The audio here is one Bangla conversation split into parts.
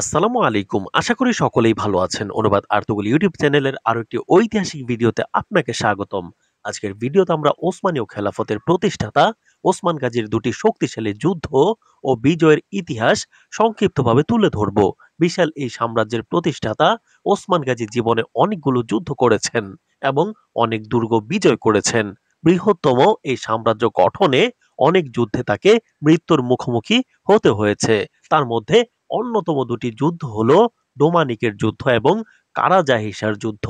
আসসালামু আলাইকুম। আশা করি সকলেই ভালো আছেন। অনুবাদ আর্তুগল ইউটিউব চ্যানেলের আরো একটি ঐতিহাসিক ভিডিওতে আপনাকে স্বাগতম। আজকের ভিডিওতে আমরা ওসমানীয় খেলাফতের প্রতিষ্ঠাতা ওসমান গাজীর দুটি শক্তিশালী যুদ্ধ ও বিজয়ের ইতিহাস সংক্ষিপ্তভাবে তুলে ধরব। বিশাল এই সাম্রাজ্যের প্রতিষ্ঠাতা ওসমান গাজী জীবনে অনেকগুলো যুদ্ধ করেছেন এবং অনেক দুর্গ বিজয় করেছেন। বৃহত্তম এই সাম্রাজ্য গঠনে অনেক যুদ্ধে তাকে মৃত্যুর মুখোমুখি হতে হয়েছে। তার মধ্যে অন্যতম দুটি যুদ্ধ হল ডোমানিকের যুদ্ধ এবং কারাজাহিসার যুদ্ধ।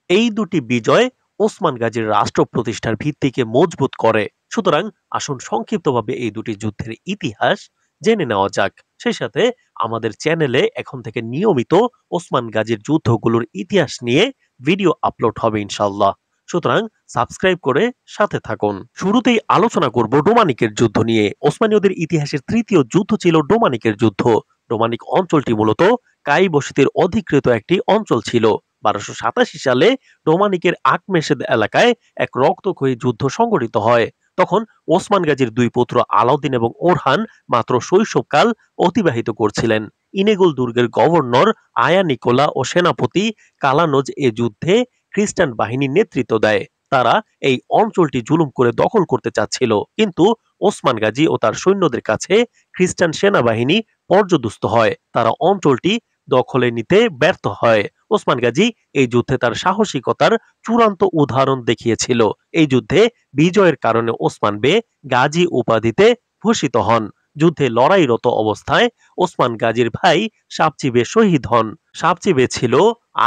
এই দুটি বিজয় ওসমান গাজীর রাষ্ট্র প্রতিষ্ঠার ভিত্তিকে মজবুত করে। সুতরাং আসুন সংক্ষিপ্তভাবে এই দুটি যুদ্ধের ইতিহাস জেনে নেওয়া যাক। সেই সাথে আমাদের চ্যানেলে এখন থেকে নিয়মিত ওসমান গাজীর যুদ্ধগুলোর ইতিহাস নিয়ে ভিডিও আপলোড হবে ইনশাল্লাহ। সুতরাং সাবস্ক্রাইব করে সাথে থাকুন। শুরুতেই আলোচনা করব ডোমানিকের যুদ্ধ নিয়ে। ওসমানীয়দের ইতিহাসের তৃতীয় যুদ্ধ ছিল ডোমানিকের যুদ্ধ। ডোমানিক অঞ্চলটি মূলত কাই বসতির অধিকৃত একটি অঞ্চল ছিল। 1287 সালে ডোমানিকের আকমেশেদ এলাকায় এক রক্তক্ষয়ী যুদ্ধ সংঘটিত হয়। তখন ওসমান গাজীর দুই পুত্র আলাউদ্দিন এবং ওরহান মাত্র শৈশবকাল অতিবাহিত করছিলেন। ইনেগুল দুর্গের গভর্নর আয়া নিকোলা ও সেনাপতি কালানোজ এ যুদ্ধে খ্রিস্টান বাহিনীর নেতৃত্ব দেয়। তারা এই অঞ্চলটি জুলুম করে দখল করতে চাচ্ছিল, কিন্তু ওসমান গাজী ও তার সৈন্যদের কাছে খ্রিস্টান সেনাবাহিনী পর্যদুস্ত হয়। তারা অঞ্চলটি দখলে নিতে ব্যর্থ হয়। ওসমান গাজী এই যুদ্ধে তার সাহসিকতার চূড়ান্ত উদাহরণ দেখিয়েছিল। এই যুদ্ধে বিজয়ের কারণে ওসমান বে গাজী উপাধিতে ভূষিত হন। যুদ্ধে লড়াইরত অবস্থায় ওসমান গাজীর ভাই সাবচি বে শহীদ হন। সাবচি বে ছিল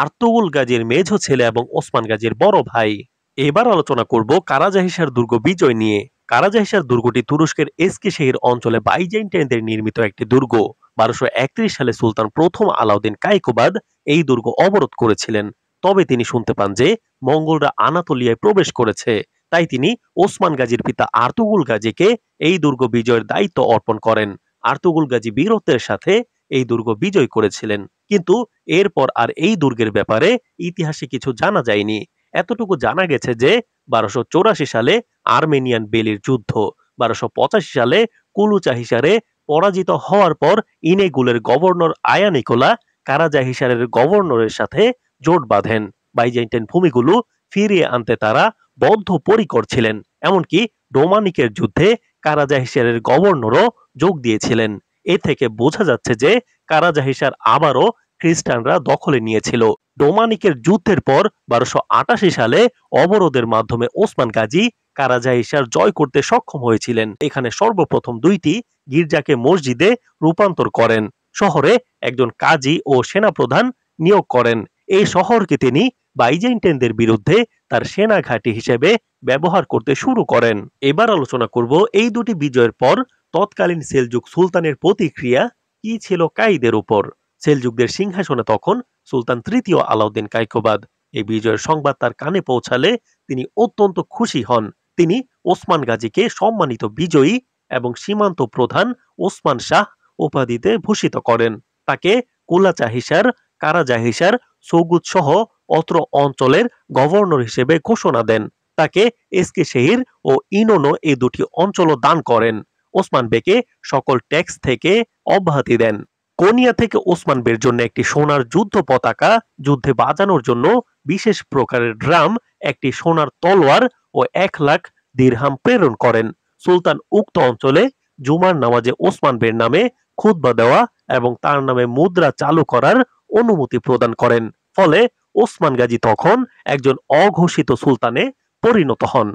আর্তুগুল গাজীর মেঝো ছেলে এবং ওসমান গাজীর বড় ভাই। এবার আলোচনা করব কারাজাহিসার দুর্গ বিজয় নিয়ে। কারাজাহিসার দুর্গটি তুরস্কের এস্কিশেহির অঞ্চলে বাইজেন্টাইনদের নির্মিত একটি দুর্গ। 1231 সালে সুলতান প্রথম আলাউদ্দিন কাইকোবাদ এই দুর্গ অবরোধ করেছিলেন। তবে তিনি শুনতে পান যে মঙ্গোলরা আনাতোলিয়ায় প্রবেশ করেছে। তাই তিনি ওসমান গাজীর পিতা আর্তুগুল গাজীকে এই দুর্গ বিজয়ের দায়িত্ব অর্পণ করেন। আর্তুগুল গাজী বীরত্বের সাথে এই দুর্গ বিজয় করেছিলেন, কিন্তু এরপর আর এই দুর্গের ব্যাপারে ইতিহাসে কিছু জানা যায়নি। এতটুকু জানা গেছে যে 1284 সালে আর্মেনিয়ান বেলির যুদ্ধ, 1285 সালে কুলুচাহিসারে পরাজিত হওয়ার পর ইনেগুলের গভর্নর আয়া নিকোলা কারাজাহিসারের গভর্নরের সাথে জোট বাঁধেন। বাইজেন্টাইন ভূমিগুলো ফিরিয়ে আনতে তারা বদ্ধপরিকর ছিলেন। এমনকি ডোমানিকের যুদ্ধে কারাজাহিসারের গভর্নরও যোগ দিয়েছিলেন। এ থেকে বোঝা যাচ্ছে যে কারাজাহিসার আবারও খ্রিস্টানরা দখলে নিয়েছিল। ডোমানিকের যুদ্ধের পর 1288 সালে অবরোধের মাধ্যমে ওসমান গাজী কারাজাহিসার জয় করতে সক্ষম হয়েছিলেন। এখানে সর্বপ্রথম দুইটি গির্জাকে মসজিদে রূপান্তর করেন। শহরে একজন কাজী ও সেনাপ্রধান নিয়োগ করেন। এই শহরকে তিনি বাইজেন্টাইনদের বিরুদ্ধে তার সেনা ঘাঁটি হিসেবে ব্যবহার করতে শুরু করেন। এবার আলোচনা করব এই দুটি বিজয়ের পর তৎকালীন সেলজুক সুলতানের প্রতিক্রিয়া কি ছিল কায়ীদের উপর। সেলজুকদের সিংহাসনে তখন সুলতান তৃতীয় আলাউদ্দিন কাইকোবাদ। এই বিজয়ের সংবাদ তার কানে পৌঁছালে তিনি অত্যন্ত খুশি হন। তিনি ওসমান গাজীকে সম্মানিত বিজয়ী এবং সীমান্ত প্রধান ওসমান শাহ উপাধিতে ভূষিত করেন। তাকে কুলাচাহিসার, কারাজাহিসার, সৌগুদ সহ অত্র অঞ্চলের গভর্নর হিসেবে ঘোষণা দেন। তাকে এস্কেশেহির ও ইনোনো এই দুটি অঞ্চলও দান করেন। ওসমান বেকে সকল ট্যাক্স থেকে অব্যাহতি দেন। কোনিয়া থেকে ওসমান বের জন্য একটি সোনার যুদ্ধ পতাকা, যুদ্ধে বাজানোর জন্য বিশেষ প্রকারের ড্রাম, একটি সোনার তলোয়ার ও 1 লাখ দিরহাম প্রেরণ করেন। সুলতান উক্ত অঞ্চলে জুমার নামাজে ওসমান বের নামে খুতবা দেওয়া এবং তার নামে মুদ্রা চালু করার অনুমতি প্রদান করেন। ফলে ওসমান গাজী তখন একজন অঘোষিত সুলতানে পরিণত হন।